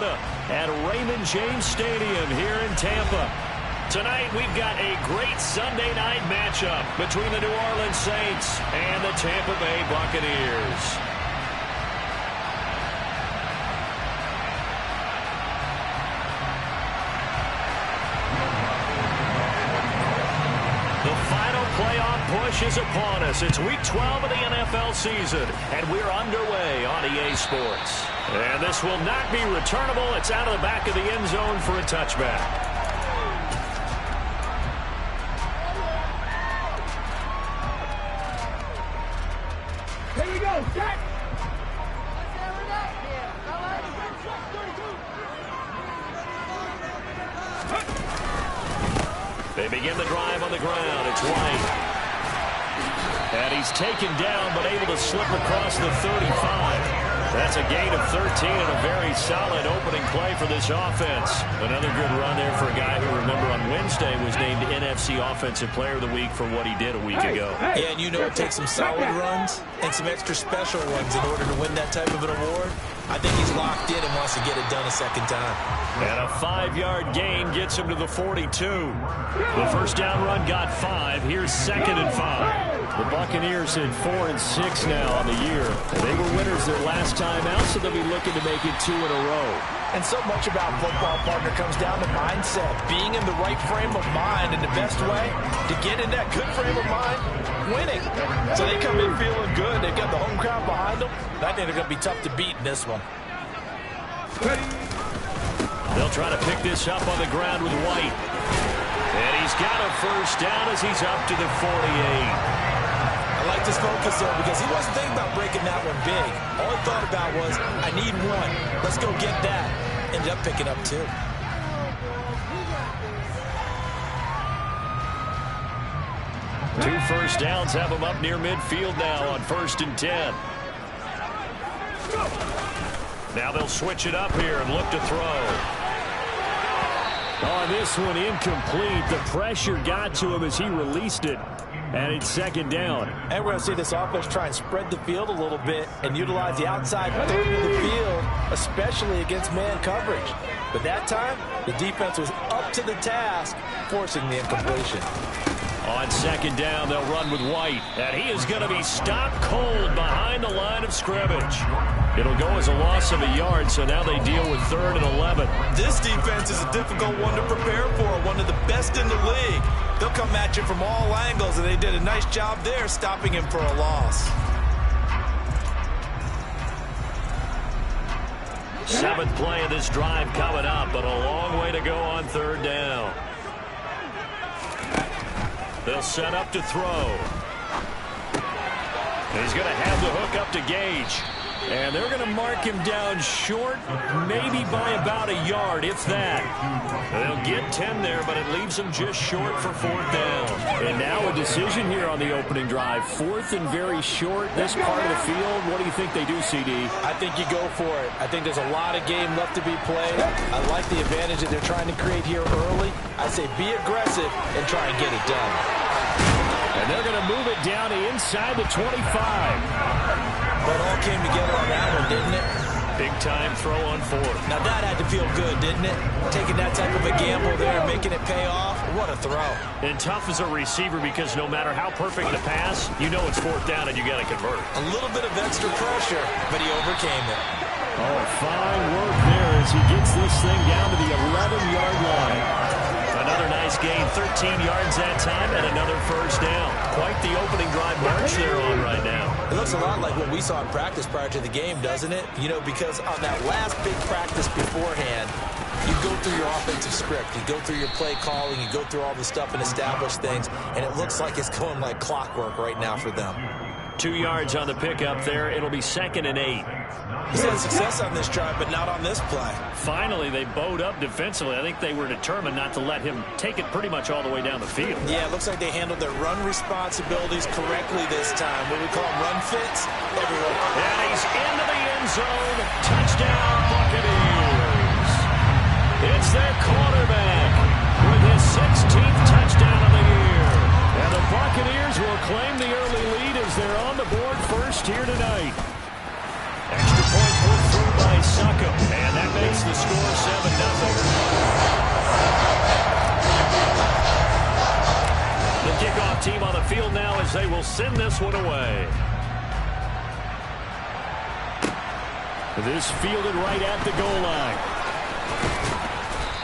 Florida at Raymond James Stadium here in Tampa. Tonight, we've got a great Sunday night matchup between the New Orleans Saints and the Tampa Bay Buccaneers. The final playoff push is upon us. It's Week 12 of the NFL season, and we're underway on EA Sports. And this will not be returnable. It's out of the back of the end zone for a touchback. Here we go, set! They begin the drive on the ground. It's White. And he's taken down, but able to slip across the 35. That's a gain of 13 and a very solid opening play for this offense. Another good run there for a guy who, remember, on Wednesday was named NFC Offensive Player of the Week for what he did a week ago. Yeah, and you know it takes some solid runs and some extra special ones in order to win that type of an award. I think he's locked in and wants to get it done a second time. And a 5-yard gain gets him to the 42. The first down run got 5. Here's 2nd and 5. The Buccaneers in 4 and 6 now on the year. They were winners their last time out, so they'll be looking to make it 2 in a row. And so much about football, partner, comes down to mindset. Being in the right frame of mind, and the best way to get in that good frame of mind, winning. So they come in feeling good. They've got the home crowd behind them. I think they're going to be tough to beat in this one. They'll try to pick this up on the ground with White. And he's got a first down as he's up to the 48. I like this focus, though, because he wasn't thinking about breaking that one big. All he thought about was, I need one. Let's go get that. Ended up picking up 2. Two first downs have him up near midfield now on 1st and 10. Now they'll switch it up here and look to throw. On this one, incomplete. The pressure got to him as he released it. And it's 2nd down. And we're going to see this offense try and spread the field a little bit and utilize the outside third of the field, especially against man coverage. But that time, the defense was up to the task, forcing the incompletion. On 2nd down, they'll run with White. And he is going to be stopped cold behind the line of scrimmage. It'll go as a loss of a yard, so now they deal with 3rd and 11. This defense is a difficult one to prepare for, one of the best in the league. They'll come at you from all angles, and they did a nice job there stopping him for a loss. 7th play of this drive coming up, but a long way to go on 3rd down. They'll set up to throw. He's going to have the hook up to Gage. And they're going to mark him down short, maybe by about a yard, if that. They'll get 10 there, but it leaves them just short for 4th down. And now a decision here on the opening drive. 4th and very short, this part of the field. What do you think they do, CD? I think you go for it. I think there's a lot of game left to be played. I like the advantage that they're trying to create here early. I say be aggressive and try and get it done. And they're going to move it down to inside the 25. But it all came together on that one, didn't it? Big-time throw on 4th. Now that had to feel good, didn't it? Taking that type of a gamble there, making it pay off. What a throw. And tough as a receiver because no matter how perfect the pass, you know it's 4th down and you got to convert. A little bit of extra pressure, but he overcame it. Oh, fine work there as he gets this thing down to the 11-yard line. Another nice gain, 13 yards that time, and another first down. Quite the opening drive march they're on right now. It looks a lot like what we saw in practice prior to the game, doesn't it? You know, because on that last big practice beforehand, you go through your offensive script, you go through your play calling, you go through all the stuff and establish things, and it looks like it's going like clockwork right now for them. 2 yards on the pickup there. It'll be 2nd and 8. He's had success on this drive, but not on this play. Finally, they bowed up defensively. I think they were determined not to let him take it pretty much all the way down the field. Yeah, it looks like they handled their run responsibilities correctly this time. What we call them run fits. Everyone. And he's into the end zone. Touchdown, Buccaneers. It's their quarterback with his 16th touchdown of the year. And the Buccaneers will claim the early lead as they're on the board first here tonight. Extra point put through by Suckup, and that makes the score they will send this one away. This fielded right at the goal line.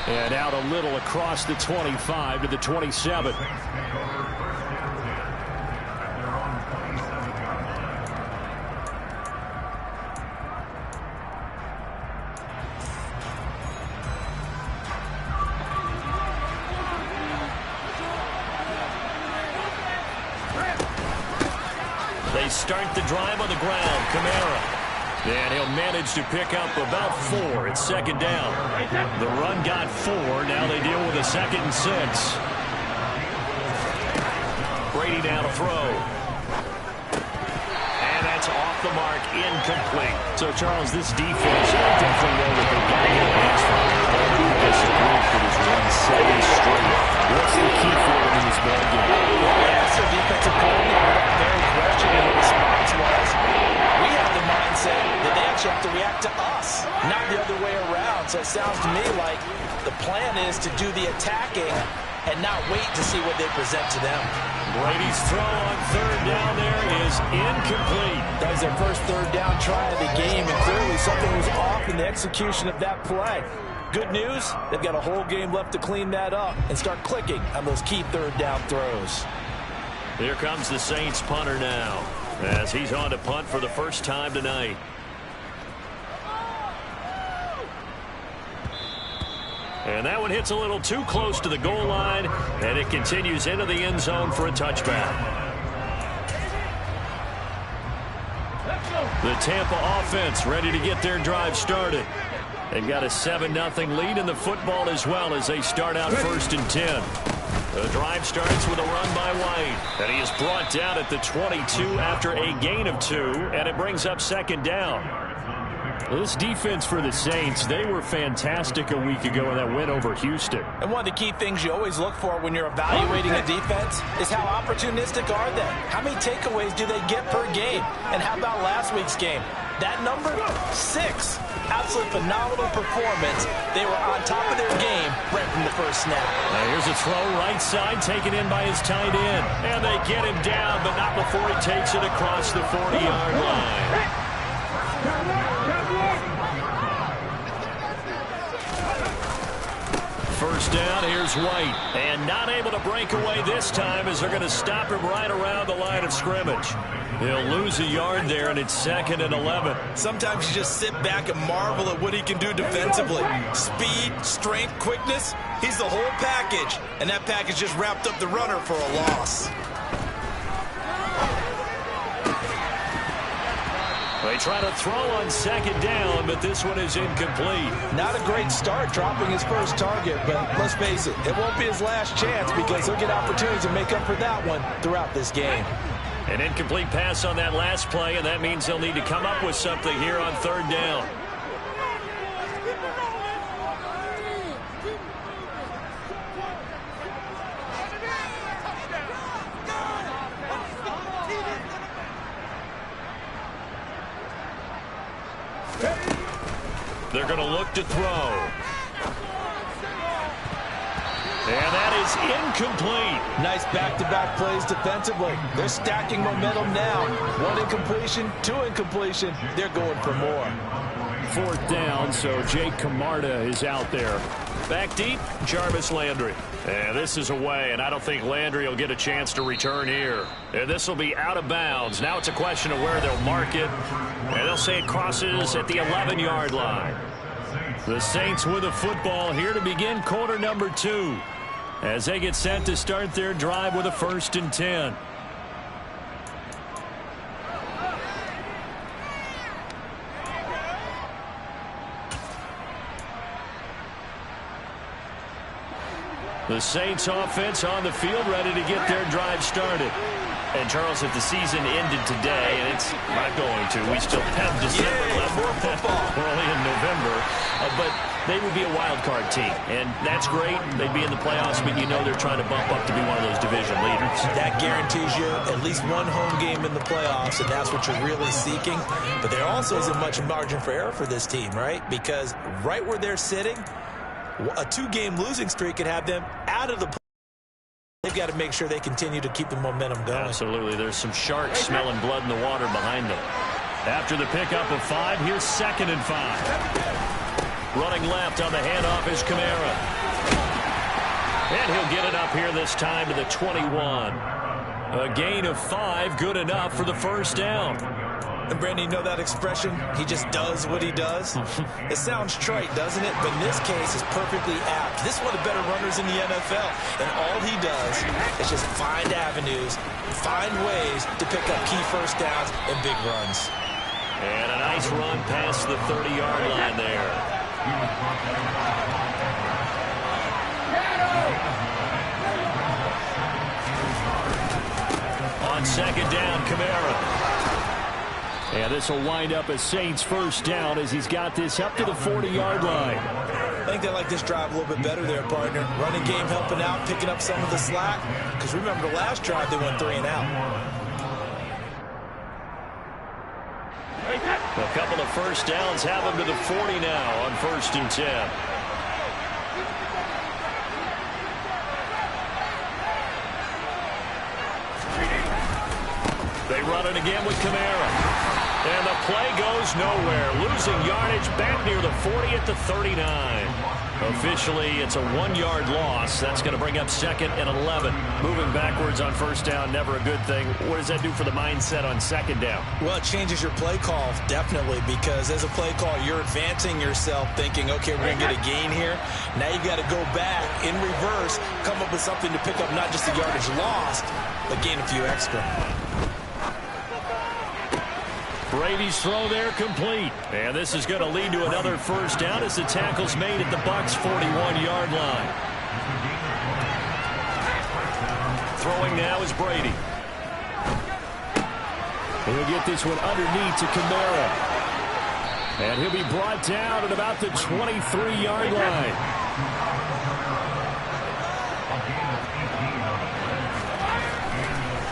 And out a little across the 25 to the 27. They start the drive on the ground. Kamara. And he'll manage to pick up about 4 at second down. The run got 4. Now they deal with a 2nd and 6. Brady down to throw. And that's off the mark, incomplete. So, Charles, this defense, I definitely know that they've got to get a pass from. This group that has won 7 straight. What's the key for them in this ball game? Well, yes, their defensive coordinator, very questionable response was, we have the mindset that they actually have to react to us, not the other way around. So it sounds to me like the plan is to do the attacking and not wait to see what they present to them. Brady's throw on 3rd down there is incomplete. That was their first 3rd down try of the game, and clearly something was off in the execution of that play. Good news, they've got a whole game left to clean that up and start clicking on those key 3rd down throws. Here comes the Saints punter now, as he's on to punt for the first time tonight. And that one hits a little too close to the goal line, and it continues into the end zone for a touchback. The Tampa offense ready to get their drive started. They've got a 7-0 lead in the football as well as they start out 1st and 10. The drive starts with a run by White, and he is brought down at the 22 after a gain of 2, and it brings up 2nd down. This defense for the Saints, they were fantastic a week ago in that win over Houston. And one of the key things you always look for when you're evaluating a defense is how opportunistic are they? How many takeaways do they get per game? And how about last week's game? That number, 6. Absolute phenomenal performance. They were on top of their game right from the first snap. Now here's a throw right side taken in by his tight end. And they get him down, but not before he takes it across the 40-yard line. First down, here's White. And not able to break away this time as they're going to stop him right around the line of scrimmage. He'll lose a yard there, and it's 2nd and 11. Sometimes you just sit back and marvel at what he can do defensively. Speed, strength, quickness, he's the whole package. And that package just wrapped up the runner for a loss. They try to throw on 2nd down, but this one is incomplete. Not a great start dropping his first target, but let's face it, it won't be his last chance because he'll get opportunities to make up for that one throughout this game. An incomplete pass on that last play, and that means they'll need to come up with something here on 3rd down. They're going to look to throw. And that is incomplete. Nice back-to-back plays defensively. They're stacking momentum now. 1 incompletion, 2 incompletion. They're going for more. 4th down, so Jake Camarda is out there. Back deep, Jarvis Landry. And this is away, and I don't think Landry will get a chance to return here. And this will be out of bounds. Now it's a question of where they'll mark it. And they'll say it crosses at the 11-yard line. The Saints with the football here to begin quarter number 2. As they get set to start their drive with a 1st and 10. The Saints offense on the field ready to get their drive started. And, Charles, if the season ended today, and it's not going to, we still have December left. More football. We're only in November. But they would be a wild card team. And that's great. They'd be in the playoffs, but you know they're trying to bump up to be one of those division leaders. That guarantees you at least one home game in the playoffs, and that's what you're really seeking. But there also isn't much margin for error for this team, right? Because right where they're sitting, a 2-game losing streak could have them out of the playoffs. They've they've got to make sure they continue to keep the momentum going. Absolutely. There's some sharks smelling blood in the water behind them. After the pickup of 5, here's 2nd and 5. Running left on the handoff is Kamara. And he'll get it up here this time to the 21. A gain of 5, good enough for the first down. And Brandon, you know that expression? He just does what he does? It sounds trite, doesn't it? But in this case, it's perfectly apt. This is one of the better runners in the NFL. And all he does is just find avenues, find ways to pick up key first downs and big runs. And a nice run past the 30-yard line there. On 2nd down, Kamara. And this will wind up a Saints first down as he's got this up to the 40-yard line. I think they like this drive a little bit better there, partner. Running game helping out, picking up some of the slack. Because remember the last drive, they went 3 and out. A couple of first downs have them to the 40 now on 1st and 10. They run it again with Kamara. And the play goes nowhere. Losing yardage back near the 40 at the 39. Officially, it's a 1-yard loss. That's going to bring up 2nd and 11. Moving backwards on 1st down, never a good thing. What does that do for the mindset on 2nd down? Well, it changes your play call, definitely, because as a play call, you're advancing yourself thinking, okay, we're going to get a gain here. Now you've got to go back in reverse, come up with something to pick up not just the yardage lost, but gain a few extra. Brady's throw there complete. And this is going to lead to another first down as the tackle's made at the Bucs' 41-yard line. Throwing now is Brady. He'll get this one underneath to Kamara. And he'll be brought down at about the 23-yard line.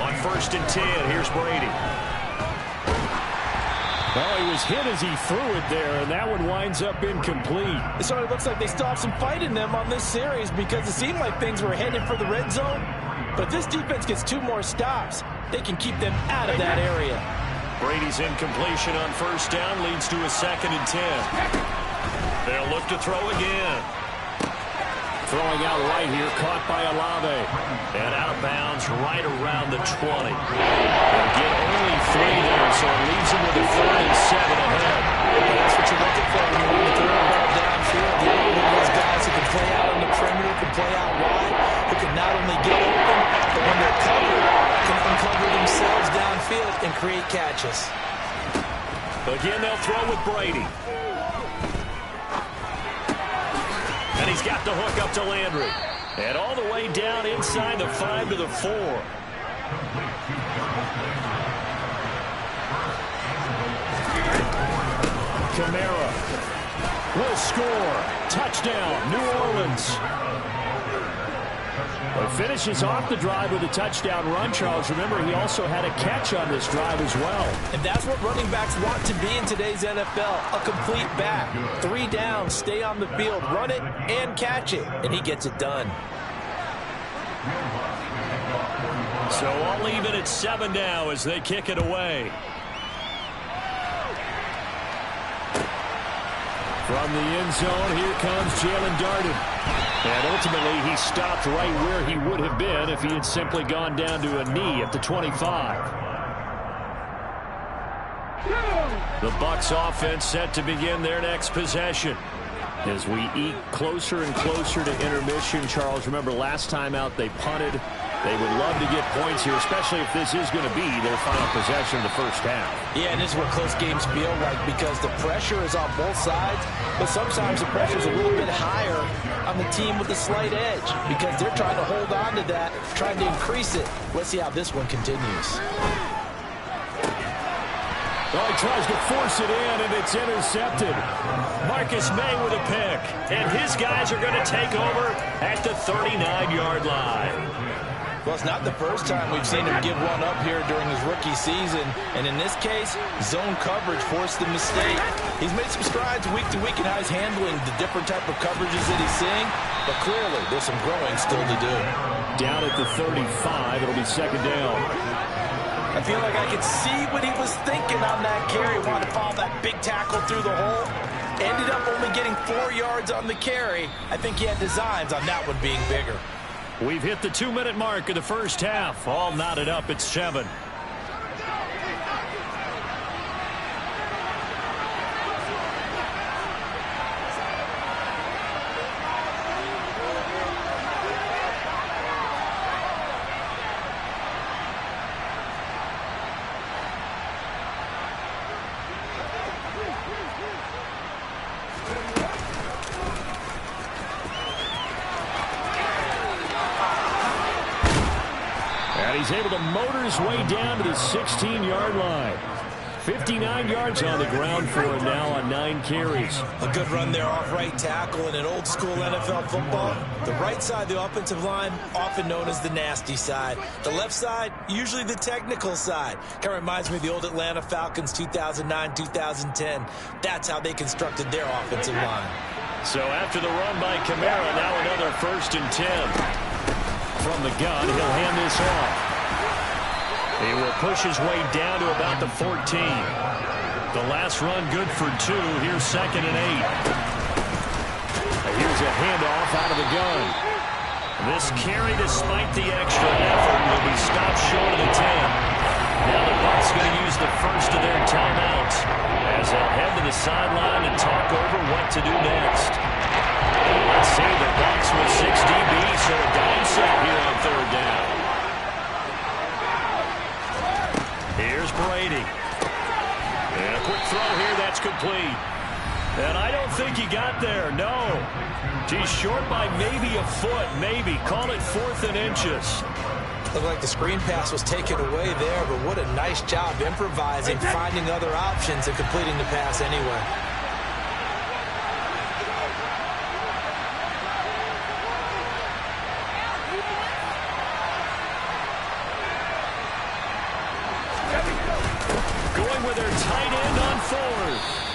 On 1st and 10, here's Brady. Oh, he was hit as he threw it there, and that one winds up incomplete. So it looks like they still have some fight in them on this series because it seemed like things were headed for the red zone. But if this defense gets 2 more stops, they can keep them out of that area. Brady's incompletion on 1st down leads to a 2nd and 10. They'll look to throw again. Throwing out right here, caught by Olave. And out of bounds right around the 20. They'll get only 3 there, so it leaves them with a 3rd and 7 ahead. That's what you're looking for when you want to throw the ball downfield. You want those guys who can play out on the perimeter, can play out wide, who can not only get open, but when they're covered, can uncover themselves downfield and create catches. Again, they'll throw with Brady. And he's got the hook up to Landry. And all the way down inside the 5 to the 4. Kamara will score. Touchdown, New Orleans. But finishes off the drive with a touchdown run, Charles. Remember, he also had a catch on this drive as well. And that's what running backs want to be in today's NFL, a complete back. 3 down, stay on the field, run it, and catch it. And he gets it done. So all even at 7 now as they kick it away. From the end zone, here comes Jalen Darden. And ultimately, he stopped right where he would have been if he had simply gone down to a knee at the 25. The Bucs offense set to begin their next possession. As we eke closer and closer to intermission, Charles, remember last time out they punted. They would love to get points here, especially if this is going to be their final possession of the first half. Yeah, and this is what close games feel like because the pressure is on both sides, but sometimes the pressure is a little bit higher on the team with the slight edge because they're trying to hold on to that, trying to increase it. Let's see how this one continues. Well, he tries to force it in, and it's intercepted. Marcus May with a pick, and his guys are going to take over at the 39-yard line. Well, it's not the first time we've seen him give one up here during his rookie season. And in this case, zone coverage forced the mistake. He's made some strides week to week in how he's handling the different type of coverages that he's seeing. But clearly, there's some growing still to do. Down at the 35, it'll be second down. I feel like I could see what he was thinking on that carry. Wanted to follow that big tackle through the hole. Ended up only getting 4 yards on the carry. I think he had designs on that one being bigger. We've hit the 2-minute mark of the first half. All knotted up at 7. He's able to motor his way down to the 16-yard line. 59 yards on the ground for him now on 9 carries. A good run there off right tackle in an old-school NFL football. The right side of the offensive line, often known as the nasty side. The left side, usually the technical side. Kind of reminds me of the old Atlanta Falcons 2009-2010. That's how they constructed their offensive line. So after the run by Kamara, now another 1st and 10. From the gun, he'll hand this off. He will push his way down to about the 14. The last run good for 2. Here's 2nd and 8. Here's a handoff out of the gun. This carry, despite the extra effort, will be stopped short of the 10. Now the Bucs going to use the first of their timeouts as they'll head to the sideline and talk over what to do next. Let's see, the Bucs with 6 DBs, so a dime set here on 3rd down. Here's Brady. And a quick throw here, that's complete. And I don't think he got there, no. He's short by maybe a foot, maybe. Call it 4th and inches. Looked like the screen pass was taken away there, but what a nice job improvising, finding other options, and completing the pass anyway.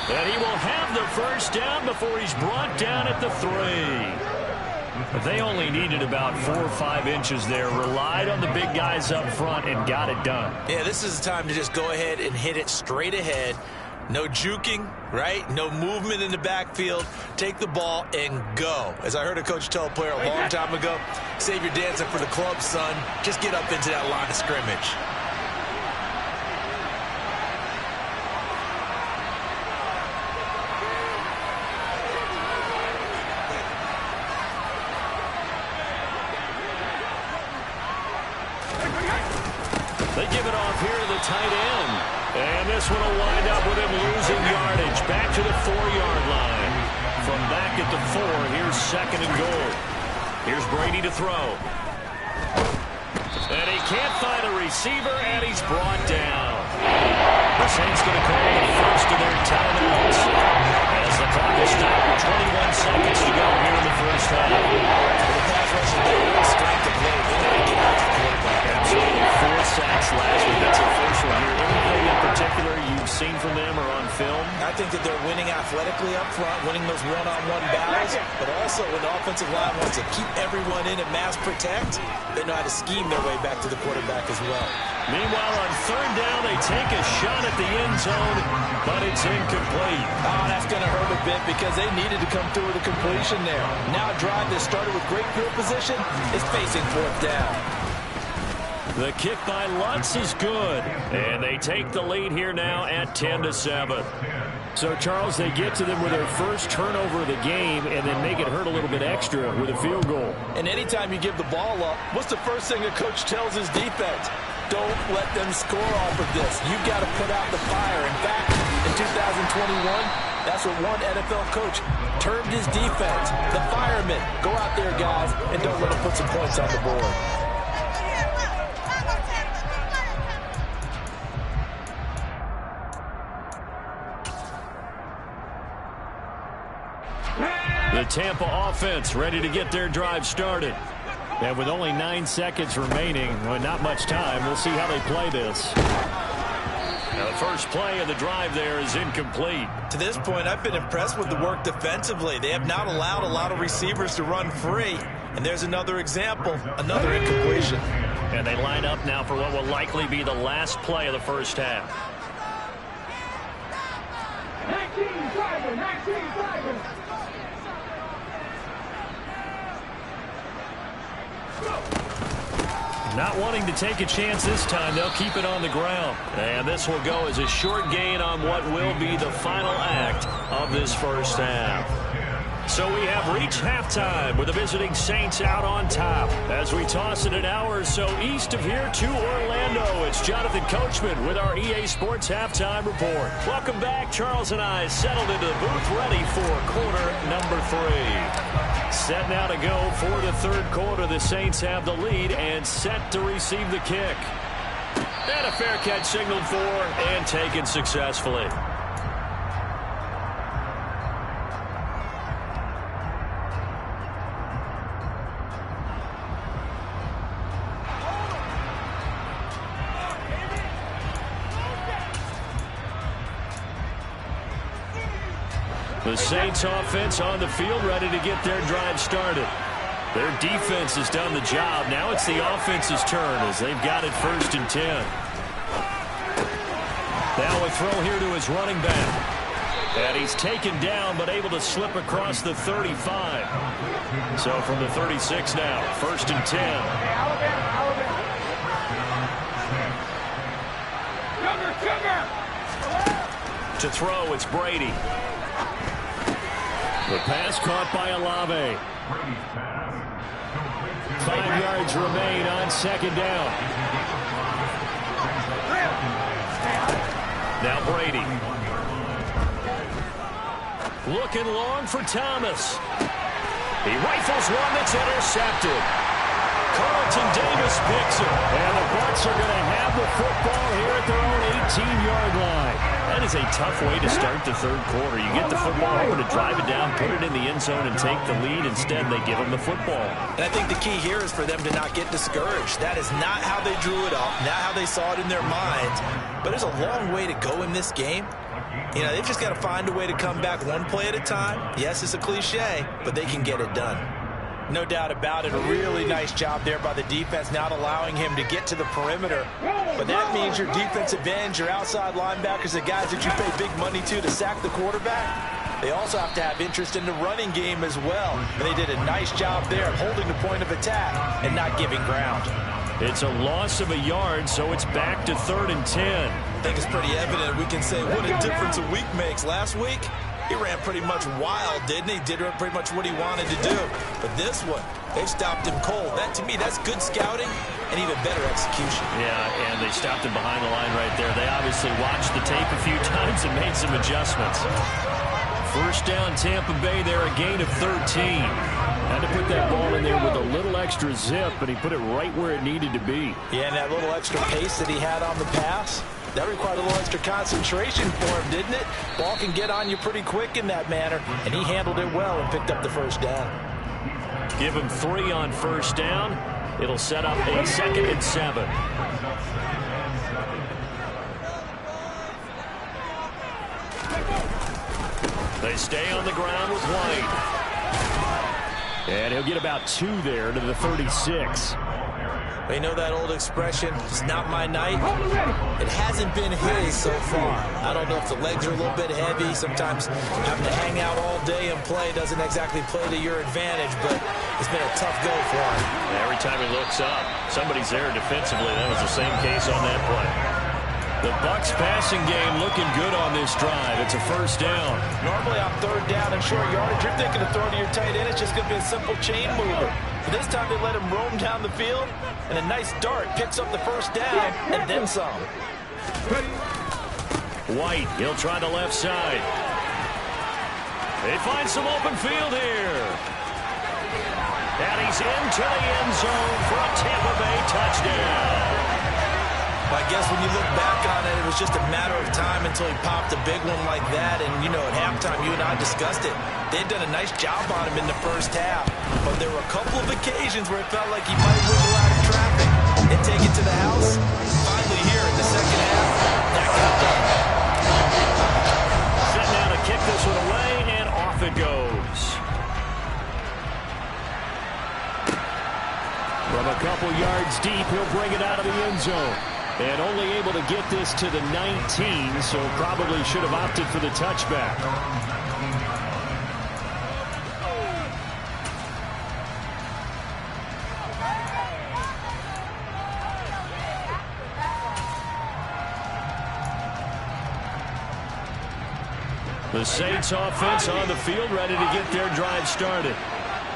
And he will have the 1st down before he's brought down at the 3. They only needed about 4 or 5 inches there. Relied on the big guys up front and got it done. Yeah, this is the time to just go ahead and hit it straight ahead. No juking, right? No movement in the backfield. Take the ball and go. As I heard a coach tell a player a long time ago, save your dancing for the club, son. Just get up into that line of scrimmage. They give it off here to the tight end. And this one will wind up with him losing yardage. Back to the 4-yard line. From back at the 4, here's 2nd and goal. Here's Brady to throw. And he can't find a receiver, and he's brought down. The Saints going to call the first of their timeouts as the clock is stopped with 21 seconds to go here in the first half. The pass rush is their real strength to play. They got to get out to the quarterback. Absolutely. 4 sacks last week. That's their first one here. Anything in particular you've seen from them or on film? I think that they're winning athletically up front, winning those one-on-one battles, but also when the offensive line wants to keep everyone in and mass protect, they know how to scheme their way back to the quarterback as well. Meanwhile, on 3rd down, they take a shot at the end zone, but it's incomplete. Oh, that's going to hurt a bit because they needed to come through with a completion there. Now a drive that started with great field position is facing 4th down. The kick by Lutz is good, and they take the lead here now at 10-7. So, Charles, they get to them with their first turnover of the game and then make it hurt a little bit extra with a field goal. And anytime you give the ball up, what's the first thing a coach tells his defense? Don't let them score off of this. You've got to put out the fire. In fact, in 2021, that's what one NFL coach termed his defense. The firemen. Go out there, guys, and don't let them put some points on the board. The Tampa offense ready to get their drive started. And with only 9 seconds remaining, well, not much time, we'll see how they play this. Now, the first play of the drive there is incomplete. To this point, I've been impressed with the work defensively. They have not allowed a lot of receivers to run free. And there's another example, another incompletion. And they line up now for what will likely be the last play of the first half. 19 driver, 19 driver. Not wanting to take a chance this time, they'll keep it on the ground. And this will go as a short gain on what will be the final act of this first half. So we have reached halftime with the visiting Saints out on top. As we toss it an hour or so east of here to Orlando, it's Jonathan Coachman with our EA Sports Halftime Report. Welcome back. Charles and I settled into the booth ready for quarter number 3. Set now to go for the third quarter. The Saints have the lead and set to receive the kick. And a fair catch signaled for and taken successfully. The Saints offense on the field, ready to get their drive started. Their defense has done the job. Now it's the offense's turn as they've got it 1st and 10. Now a throw here to his running back. And he's taken down but able to slip across the 35. So from the 36 now, 1st and 10. To throw, it's Brady. The pass caught by Olave. 5 yards remain on 2nd down. Now Brady. Looking long for Thomas. He rifles one that's intercepted. Carlton Davis picks it. And the Bucs are going to have the football here at their own 18-yard line. That is a tough way to start the third quarter. You get the football over to drive it down, put it in the end zone, and take the lead. Instead, they give them the football. And I think the key here is for them to not get discouraged. That is not how they drew it up, not how they saw it in their minds. But there's a long way to go in this game. You know, they've just got to find a way to come back one play at a time. Yes, it's a cliche, but they can get it done. No doubt about it. A really nice job there by the defense, not allowing him to get to the perimeter. But that means your defensive ends, your outside linebackers, the guys that you pay big money to sack the quarterback, they also have to have interest in the running game as well. And they did a nice job there holding the point of attack and not giving ground. It's a loss of a yard, so it's back to 3rd and 10. I think it's pretty evident. We can say what a difference a week makes. Last week, he ran pretty much wild, didn't he? Did pretty much what he wanted to do. But this one, they stopped him cold. That, to me, that's good scouting and even better execution. Yeah, and they stopped him behind the line right there. They obviously watched the tape a few times and made some adjustments. 1st down, Tampa Bay there, a gain of 13. Had to put that ball in there with a little extra zip, but he put it right where it needed to be. Yeah, and that little extra pace that he had on the pass, that required a little extra concentration for him, didn't it? Ball can get on you pretty quick in that manner, and he handled it well and picked up the 1st down. Give him 3 on 1st down. It'll set up a 2nd and 7. They stay on the ground with White. And he'll get about 2 there to the 36. You know that old expression, it's not my night? It hasn't been his so far. I don't know if the legs are a little bit heavy. Sometimes having to hang out all day and play doesn't exactly play to your advantage, but it's been a tough go for him. Every time he looks up, somebody's there defensively. That was the same case on that play. The Bucs passing game looking good on this drive. It's a 1st down. Normally on 3rd down and short yardage, you're thinking of throwing to your tight end. It's just going to be a simple chain mover. But this time they let him roam down the field, and a nice dart picks up the 1st down and then some. White, he'll try the left side. They find some open field here. And he's into the end zone for a Tampa Bay touchdown. I guess when you look back on it, it was just a matter of time until he popped a big one like that. And, you know, at halftime, you and I discussed it. They had done a nice job on him in the first half. But there were a couple of occasions where it felt like he might wiggle out of traffic and take it to the house. Finally here in the second half, that got done. Setting down to kick this one away, and off it goes. From a couple yards deep, he'll bring it out of the end zone. And only able to get this to the 19, so probably should have opted for the touchback. The Saints offense on the field, ready to get their drive started.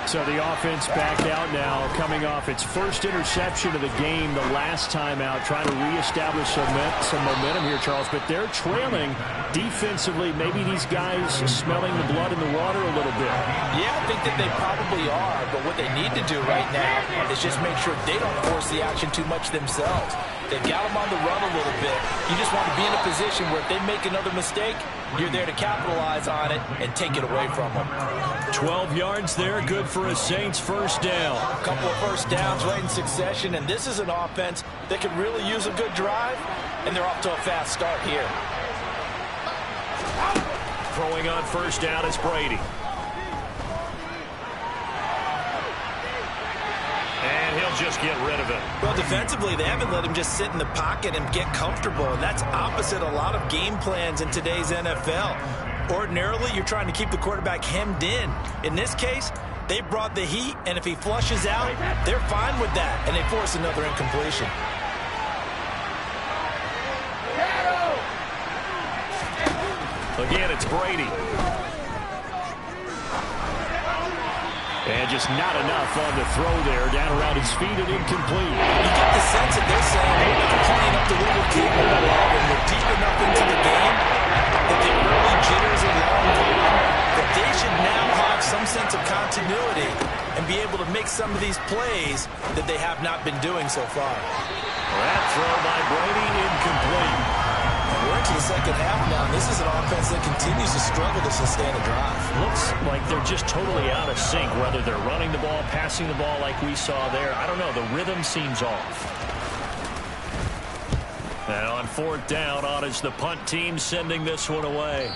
So the offense back out now, coming off its first interception of the game the last time out, trying to reestablish some momentum here, Charles. But they're trailing defensively. Maybe these guys smelling the blood in the water a little bit. Yeah, I think that they probably are. But what they need to do right now is just make sure they don't force the action too much themselves. They've got them on the run a little bit. You just want to be in a position where if they make another mistake, you're there to capitalize on it and take it away from them. 12 yards there, good for a Saints first down. A couple of first downs right in succession, and this is an offense that could really use a good drive, and they're off to a fast start here. Throwing on first down is Brady. And he'll just get rid of it. Well, defensively, they haven't let him just sit in the pocket and get comfortable, and that's opposite a lot of game plans in today's NFL. Ordinarily, you're trying to keep the quarterback hemmed in. In this case, they brought the heat, and if he flushes out, they're fine with that, and they force another incompletion. Again, it's Brady. And just not enough on the throw there. Down around his feet and incomplete. You get the sense that they're saying we're not playing up to what we're capable of, and we're deep enough into the game that the early jitters are long gone, that they should now have some sense of continuity and be able to make some of these plays that they have not been doing so far. That throw by Brady incomplete. We're into the second half now, and this is an offense that continues to struggle to sustain a drive. Looks like they're just totally out of sync, whether they're running the ball, passing the ball like we saw there. I don't know. The rhythm seems off. And on fourth down, on is the punt team sending this one away.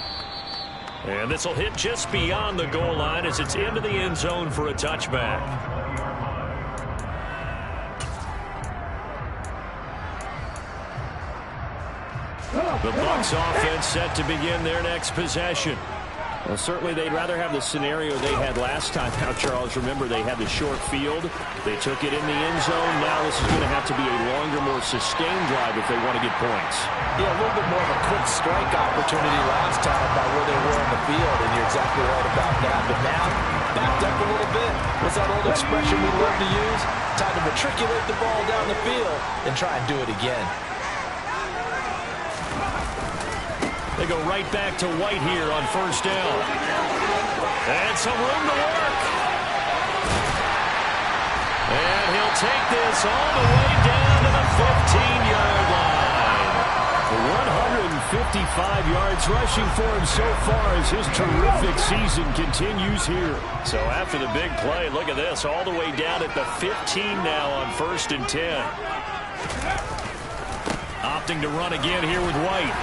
And this will hit just beyond the goal line as it's into the end zone for a touchback. The Bucs offense set to begin their next possession. Well, certainly they'd rather have the scenario they had last time out, Charles. Remember, they had the short field. They took it in the end zone. Now this is going to have to be a longer, more sustained drive if they want to get points. Yeah, a little bit more of a quick strike opportunity last time by where they were in the field, and you're exactly right about that. But now, backed up a little bit. What's that old expression we love to use? Time to matriculate the ball down the field and try and do it again. They go right back to White here on first down. And some room to work. And he'll take this all the way down to the 15-yard line. 155 yards rushing for him so far as his terrific season continues here. So after the big play, look at this, all the way down at the 15 now on first and 10. Opting to run again here with White.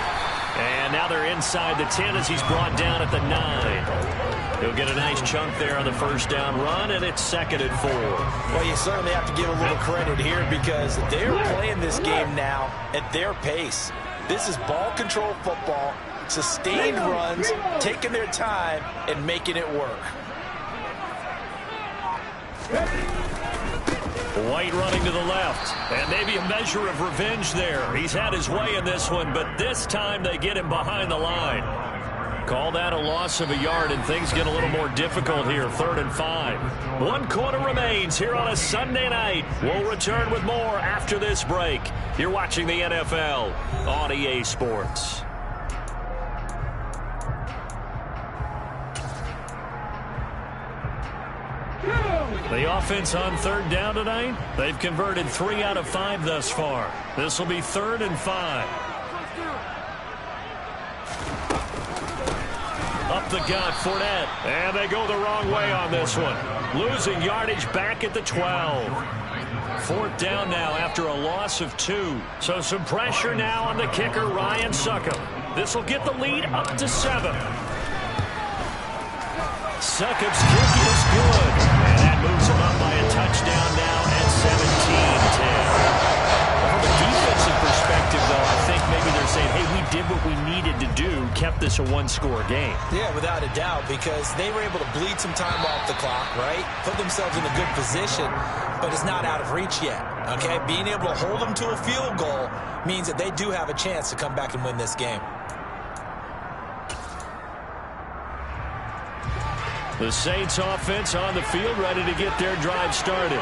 And now they're inside the 10 as he's brought down at the 9. He'll get a nice chunk there on the first down run, and it's second and 4. Well, you certainly have to give a little credit here because they're playing this game now at their pace. This is ball control football, sustained runs, taking their time, and making it work. White running to the left, and maybe a measure of revenge there. He's had his way in this one, but this time they get him behind the line. Call that a loss of a yard, and things get a little more difficult here. 3rd and 5. 1 quarter remains here on a Sunday night. We'll return with more after this break. You're watching the NFL on EA Sports. The offense on third down tonight, they've converted 3 out of 5 thus far. This will be 3rd and 5. Up the gut, Fournette. And they go the wrong way on this one. Losing yardage back at the 12. 4th down now after a loss of 2. So some pressure now on the kicker, Ryan Succop. This will get the lead up to 7. Succop's kick is good. And that moves him up by a touchdown now at 17-10. From a defensive perspective, though, I think maybe they're saying, hey, we did what we needed to do, kept this a one-score game. Yeah, without a doubt, because they were able to bleed some time off the clock, right? Put themselves in a good position, but it's not out of reach yet, okay? Being able to hold them to a field goal means that they do have a chance to come back and win this game. The Saints offense on the field, ready to get their drive started.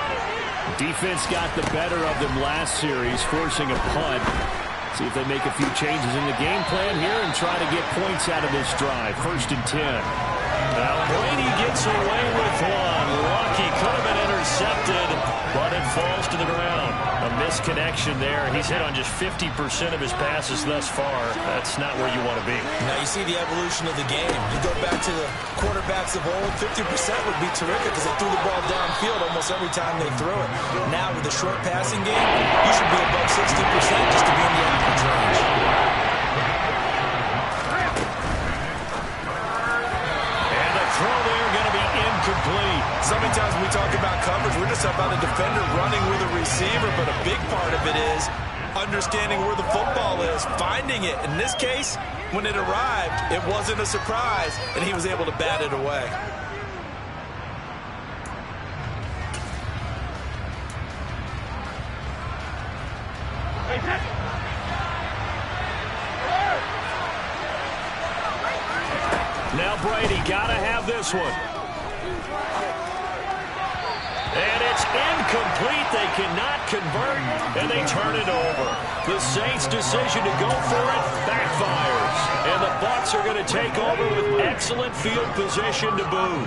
Defense got the better of them last series, forcing a punt. See if they make a few changes in the game plan here and try to get points out of this drive. 1st and 10. Now Brady gets away with one. Lucky, could have been intercepted, but it falls to the ground. A misconnection there. He's hit on just 50% of his passes thus far. That's not where you want to be. Now you see the evolution of the game. You go back to the quarterbacks of old, 50% would be terrific because they threw the ball downfield almost every time they threw it. Now with the short passing game, you should be above 60% just to be in the average range. And the throw there going to be incomplete. So many times when we talk about coverage, we're just about a defender running with a receiver, but a big part of it is understanding where the football is, finding it. In this case, when it arrived, it wasn't a surprise, and he was able to bat it away. Now Brady got to have this one. And it's incomplete. They cannot convert, and they turn it over. The Saints' decision to go for it backfires. And the Bucs are going to take over with excellent field position to boot.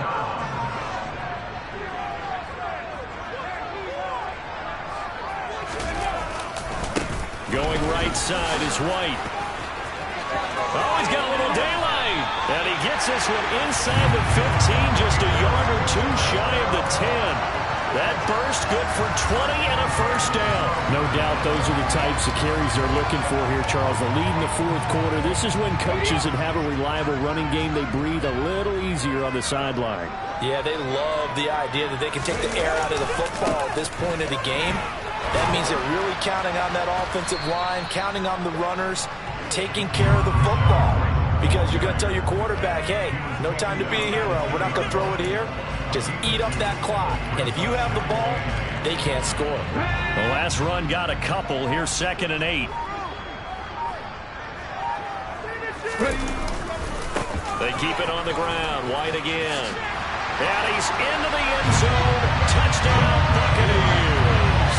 Going right side is White. Oh, he's got a little daylight. And he gets this one inside the 15, just a yard or 2 shy of the 10. That burst good for 20 and a 1st down. No doubt those are the types of carries they're looking for here, Charles. The lead in the 4th quarter. This is when coaches that have a reliable running game, they breathe a little easier on the sideline. Yeah, they love the idea that they can take the air out of the football at this point of the game. That means they're really counting on that offensive line, counting on the runners, taking care of the football. Because you're going to tell your quarterback, hey, no time to be a hero. We're not going to throw it here. Just eat up that clock. And if you have the ball, they can't score. The last run got a couple. Here's 2nd and 8. They keep it on the ground. White again. And he's into the end zone. Touchdown, Buccaneers.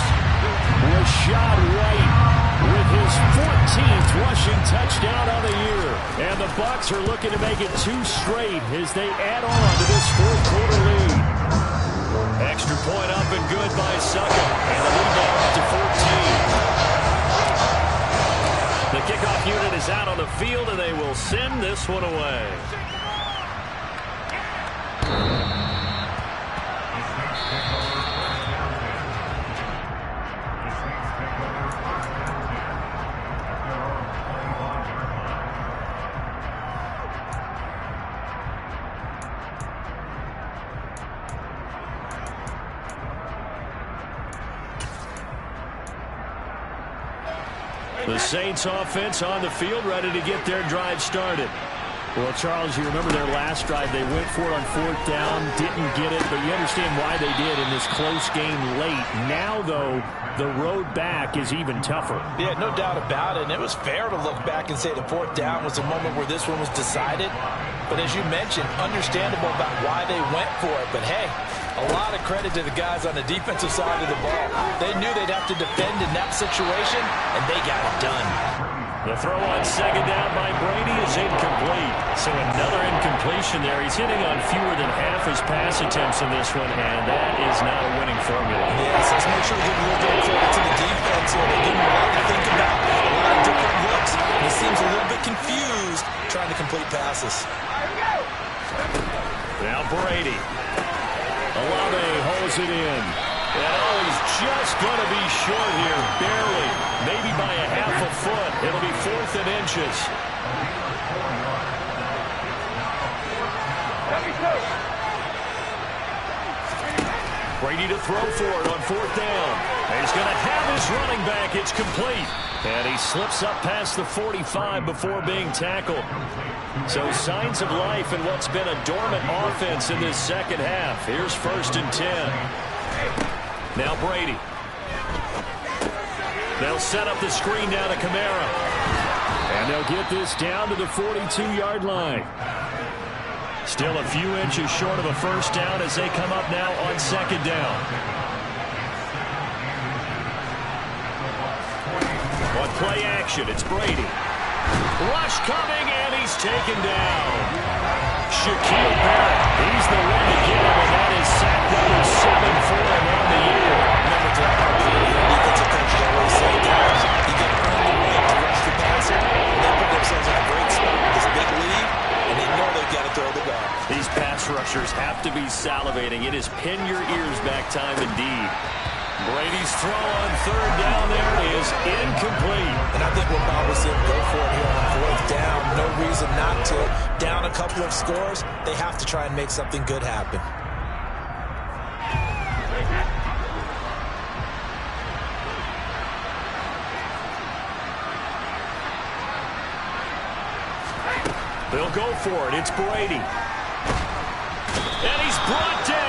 Rashad White with his 14th rushing touchdown of the year. And the Bucs are looking to make it 2 straight as they add on to this 4th quarter lead. Extra point up and good by Succop. And the lead now up to 14. The kickoff unit is out on the field, and they will send this one away. The Saints offense on the field, ready to get their drive started. Well, Charles, you remember their last drive. They went for it on 4th down, didn't get it, but you understand why they did in this close game late. Now, though, the road back is even tougher. Yeah, no doubt about it. And it was fair to look back and say the 4th down was the moment where this one was decided. But as you mentioned, understandable about why they went for it. But, hey, a lot of credit to the guys on the defensive side of the ball. They knew they'd have to defend in that situation, and they got it done. The throw on second down by Brady is incomplete. So another incompletion there. He's hitting on fewer than half his pass attempts in this one, and that is not a winning formula. Yes, let's make sure we give a little bit of credit to the defense here. They give him a lot to think about, a lot of different looks. He seems a little bit confused trying to complete passes. Now Brady. Olave holds it in. And he's just going to be short here, barely. Maybe by a half a foot. It'll be 4th and inches. Brady to throw for it on 4th down. And he's going to have his running back. It's complete. And he slips up past the 45 before being tackled. So signs of life in what's been a dormant offense in this second half. Here's 1st and 10. Now Brady. They'll set up the screen down to Kamara. And they'll get this down to the 42-yard line. Still a few inches short of a 1st down as they come up now on 2nd down. On play action, it's Brady. Rush coming, and he's taken down. Shaquille Barrett, he's the one to get him, and that is sack number 7 for him on the year. Remember, defensive coaches always say, guys, you get to earn the right to rush the passer. They put themselves in a great spot with this big lead, and they know they've got to throw the ball. These pass rushers have to be salivating. It is pin your ears back time indeed. Brady's throw on 3rd down there is incomplete. And I think what Bob was saying, go for it here on 4th down. No reason not to. Down a couple of scores, they have to try and make something good happen. They'll go for it. It's Brady. And he's brought down